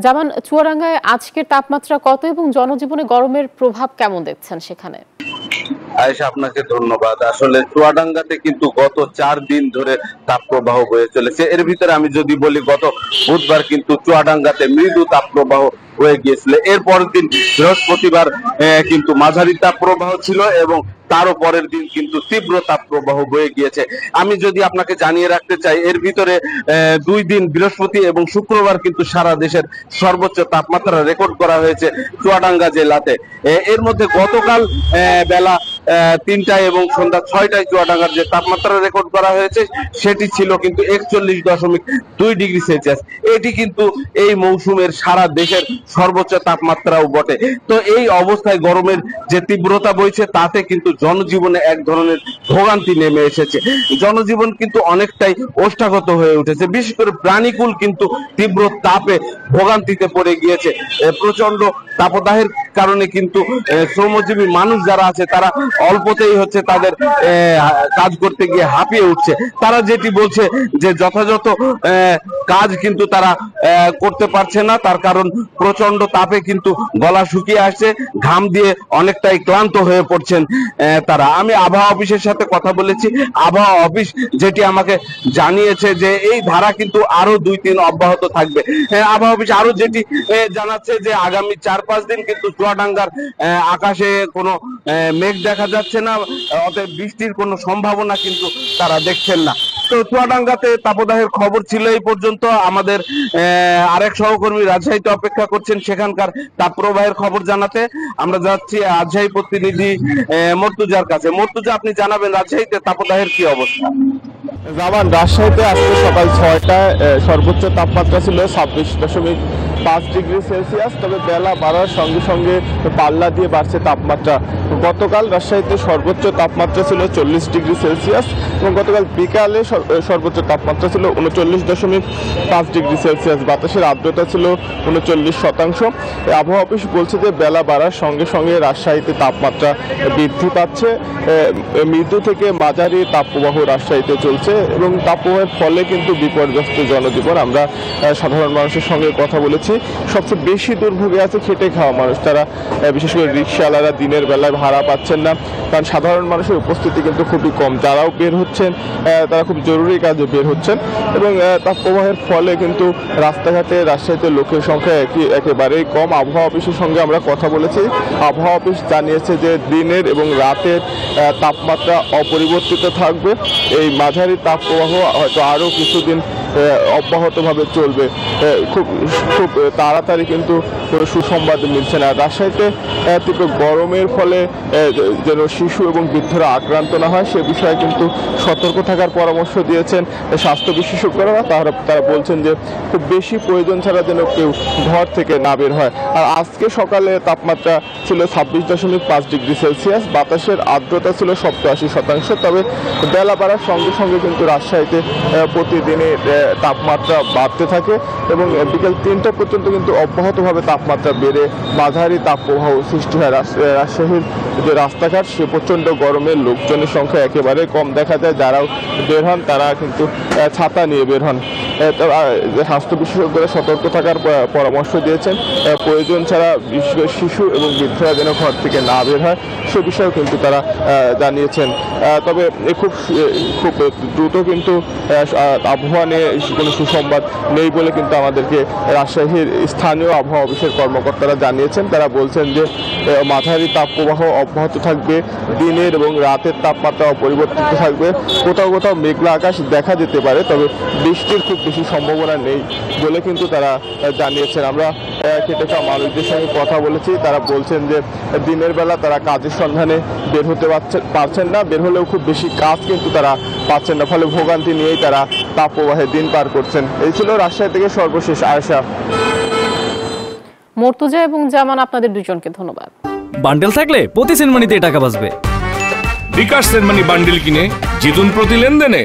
যেমন চুয়াডাঙ্গায় আজকের তাপমাত্রা কত এবং জনজীবনে গরমের প্রভাব কেমন দেখছেন সেখানে? আয়েশা, আপনাকে ধন্যবাদ। আসলে চুয়াডাঙ্গাতে কিন্তু গত 4 দিন ধরে তাপপ্রবাহ বয়ে চলেছে। এর ভিতরে আমি যদি বলি, গত বুধবার কিন্তু চুয়াডাঙ্গাতে মৃদু তাপপ্রবাহ হয়ে গিয়েছিল। এর পরের দিন বৃহস্পতিবার কিন্তু মাঝারি তাপপ্রবাহ ছিল এবং তারও পরের দিন কিন্তু তীব্র তাপপ্রবাহ বয়ে গিয়েছে। আমি যদি আপনাকে জানিয়ে রাখতে চাই, এর ভিতরে 2 দিন বৃহস্পতি এবং শুক্রবার কিন্তু সারা দেশের সর্বোচ্চ তাপমাত্রা রেকর্ড করা হয়েছে চুয়াডাঙ্গা জেলাতে। এর মধ্যে গতকাল বেলা 3টায় এবং সন্ধ্যা 6টায় চুয়াডাঙ্গার যে তাপমাত্রা রেকর্ড করা হয়েছে সেটি ছিল কিন্তু 41.2 ডিগ্রি সেলসিয়াস। এটি কিন্তু এই মৌসুমের সারা দেশের সর্বোচ্চ তাপমাত্রাও বটে। তো এই অবস্থায় গরমের যে তীব্রতা বইছে তাতে কিন্তু জনজীবনে এক ধরনের ভোগান্তি নেমে এসেছে। জনজীবন কিন্তু অনেকটাই ওষ্ঠাগত হয়ে উঠেছে। বিশেষ করে প্রাণীকুল কিন্তু তীব্র তাপে ভোগান্তিতে পড়ে গিয়েছে। প্রচন্ড তাপদাহের কারণে কিন্তু শ্রমজীবী মানুষ যারা আছে তারা অল্পতেই হচ্ছে তাদের কাজ করতে গিয়ে হাঁপিয়ে উঠছে। তারা যেটি বলছে যে যথাযথ কাজ কিন্তু তারা করতে পারছে না, তার কারণ প্রচন্ড তাপে কিন্তু গলা শুকিয়ে আসছে, ঘাম দিয়ে অনেকটাই ক্লান্ত হয়ে পড়ছেন তারা। আমি আবহাওয়া অফিসের সাথে কথা বলেছি। আবহাওয়া অফিস যেটি আমাকে জানিয়েছে যে এই ধারা কিন্তু আরো 2-3 অব্যাহত থাকবে। আবহাওয়া অফিস আরো যেটি জানাচ্ছে যে আগামী 4-5 দিন কিন্তু চুয়াডাঙ্গার আকাশে কোনো মেঘ দেখা যাচ্ছে না, অতএব বৃষ্টির কোনো সম্ভাবনা কিন্তু তারা দেখছেন না। তো চুয়াডাঙ্গাতে তাপদাহের খবর ছিল এই পর্যন্ত। আমাদের আরেক সহকর্মী রাজশাহীতে অপেক্ষা করছেন সেখানকার তাপপ্রবাহের খবর জানাতে। আমরা যাচ্ছি রাজশাহী প্রতিনিধি মর্তুজার কাছে। মর্তুজা, আপনি জানাবেন রাজশাহীতে তাপদাহের কি অবস্থা? জামান, রাজশাহীতে আজকে সকাল 6টায় সর্বোচ্চ তাপমাত্রা ছিল 26.5 ডিগ্রি সেলসিয়াস। তবে বেলা বাড়ার সঙ্গে সঙ্গে পাল্লা দিয়ে বাড়ছে তাপমাত্রা। গতকাল রাজশাহীতে সর্বোচ্চ তাপমাত্রা ছিল 40 ডিগ্রি সেলসিয়াস এবং গতকাল বিকালে সর্বোচ্চ তাপমাত্রা ছিল 39.5 ডিগ্রি সেলসিয়াস। বাতাসের আর্দ্রতা ছিল 39%। আবহাওয়া অফিস বলছে যে বেলা বাড়ার সঙ্গে সঙ্গে রাজশাহীতে তাপমাত্রা বৃদ্ধি পাচ্ছে। মৃদু থেকে মাঝারি তাপপ্রবাহ রাজশাহীতে চলছে এবং তাপপ্রবাহের ফলে কিন্তু বিপর্যস্ত জনজীবন। আমরা সাধারণ মানুষের সঙ্গে কথা বলেছি। সবচেয়ে বেশি দুর্ভোগে আছে খেটে খাওয়া মানুষ। তারা বিশেষ করে রিক্সাওয়ালারা দিনের বেলায় ভাড়া পাচ্ছেন না, কারণ সাধারণ মানুষের উপস্থিতি কিন্তু খুবই কম। যারাও বের হচ্ছেন তারা খুব জরুরি কাজে বের হচ্ছেন এবং তাপপ্রবাহের ফলে কিন্তু রাস্তাঘাটে রাজশাহীতে লোকের সংখ্যা একেবারেই কম। আবহাওয়া অফিসের সঙ্গে আমরা কথা বলেছি। আবহাওয়া অফিস জানিয়েছে যে দিনের এবং রাতের তাপমাত্রা অপরিবর্তিত থাকবে। এই মাঝারি তাপপ্রবাহ হয়তো আরও কিছুদিন অব্যাহতভাবে চলবে। খুব তাড়াতাড়ি কিন্তু কোনো সুসংবাদ মিলছে না। রাজশাহীতে তীব্র গরমের ফলে যেন শিশু এবং বৃদ্ধরা আক্রান্ত না হয় সে বিষয়ে কিন্তু সতর্ক থাকার পরামর্শ দিয়েছেন স্বাস্থ্য বিশেষজ্ঞরা। তারা বলছেন যে খুব বেশি প্রয়োজন ছাড়া যেন কেউ ঘর থেকে না বের হয়। আর আজকে সকালে তাপমাত্রা ছিল 26.5 ডিগ্রি সেলসিয়াস। বাতাসের আর্দ্রতা ছিল 87%। তবে বেলা বাড়ার সঙ্গে সঙ্গে কিন্তু রাজশাহীতে প্রতিদিনে তাপমাত্রা বাড়তে থাকে এবং বিকেল 3টা পর্যন্ত কিন্তু অব্যাহতভাবে তাপমাত্রা বেড়ে মাঝারি তাপপ্রবাহ সৃষ্টি হয়। রাজশাহীর যে রাস্তাঘাট সে প্রচণ্ড গরমে লোকজনের সংখ্যা একেবারে কম দেখা যায়। যারাও বের হন তারা কিন্তু ছাতা নিয়ে বের হন। স্বাস্থ্য বিশেষজ্ঞরা সতর্ক থাকার পরামর্শ দিয়েছেন। প্রয়োজন ছাড়া বিশেষ করে শিশু এবং বৃদ্ধরা যেন ঘর থেকে না বের হয় সে বিষয়েও কিন্তু তারা জানিয়েছেন। তবে খুব দ্রুত কিন্তু আবহাওয়া নিয়ে কোনো সুসংবাদ নেই বলে কিন্তু আমাদেরকে রাজশাহীর স্থানীয় আবহাওয়া অফিসের কর্মকর্তারা জানিয়েছেন। তারা বলছেন যে মাঝারি তাপপ্রবাহ অব্যাহত থাকবে, দিনের এবং রাতের তাপমাত্রা অপরিবর্তিত থাকবে। কোথাও কোথাও মেঘলা আকাশ দেখা যেতে পারে, তবে বৃষ্টির খুব বেশি সম্ভাবনা নেই বলে কিন্তু তারা জানিয়েছেন। আমরা খেটে খাওয়া মানুষদের সঙ্গে কথা বলেছি। তারা বলছেন যে দিনের বেলা তারা কাজের সন্ধানে বের হতে পারছেন না, বের হলেও খুব বেশি কাজ কিন্তু তারা পাচ্ছেন না, ফলে ভোগান্তি নিয়েই তারা তাপপ্রবাহে দিন পার করছেন। এই ছিল রাজশাহী থেকে সর্বশেষ। আয়েশা, মর্তুজা এবং জামান, আপনাদের দুজনকে ধন্যবাদ। বান্ডেল থাকলে প্রতি সেনমানিতে টাকা বাঁচবে। বিকাশ সেনমানি বান্ডেল কিনে জিতুন প্রতি লেনদেনে।